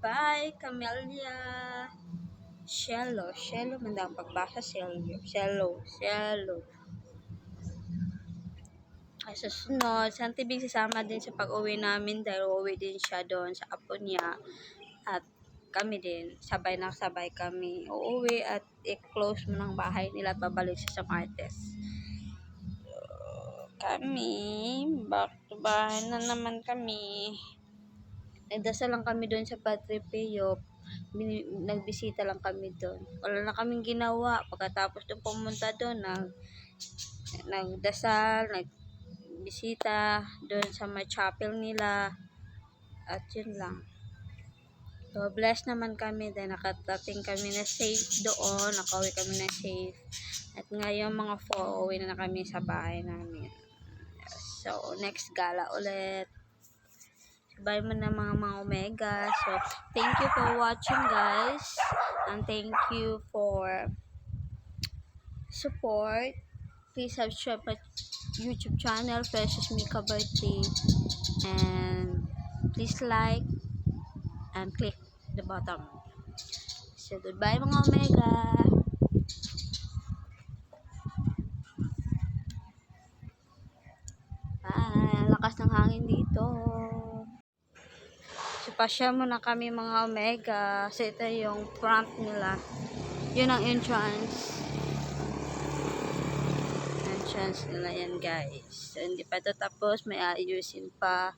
Goodbye, Camellia. Shelo man daw ang pagbasa. Shelo. Ay, susunod, si Auntie Big sasama din sa pag-uwi namin dahil uwi din siya doon sa apo niya. At kami din, sabay kami uuwi at i-close mo ng bahay nila at babalik siya sa Martes. Kami, back to bahay na naman kami. Nagdasal lang kami doon sa Padre Pio. Nagbisita lang kami doon. Wala na kaming ginawa. Pagkatapos doon pumunta doon, nagdasal, nagbisita doon sa may chapel nila. At yun lang. So, blessed naman kami dahil nakatating kami na safe doon. Nakauwi kami na safe. At ngayon mga 4, uwi na kami sa bahay namin. So, next gala ulit. Bye mo na mga Omega. So, thank you for watching, guys. And thank you for support. Please subscribe my YouTube channel, Precious Mika Birthday. And please like and click the button. So, goodbye mga Omega. Bye. Lakas ng hangin dito. So, pasya muna kami mga Omega. So, ito yung front nila. Yun ang entrance. Entrance nila yan, guys. So, hindi pa ito tapos. May ayusin pa.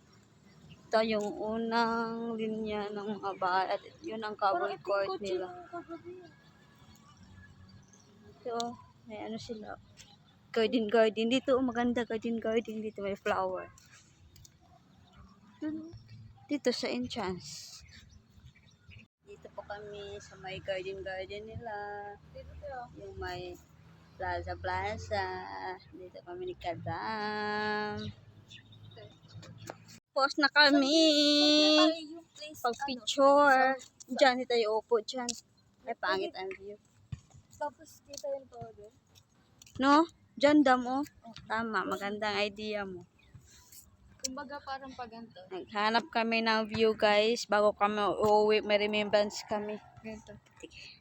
Ito yung unang linya ng mga bahay. At yun ang cover court nila. So, may ano sila. Garden. Dito, maganda garden. Dito may flower. Dito sa entrance. Dito po kami sa may garden nila. Yung may plaza. Dito kami ni Kadam. Post na kami. Pag-picture. Diyan, tayo upo dyan. Ay, pangit ang view. Tapos kita yung todo. No? Diyan damo. Tama, magandang idea mo. Kumbaga parang paganto. Naghanap kami ng view, guys. Bago kami uuwi, may remembrance kami. Ganito. Sige.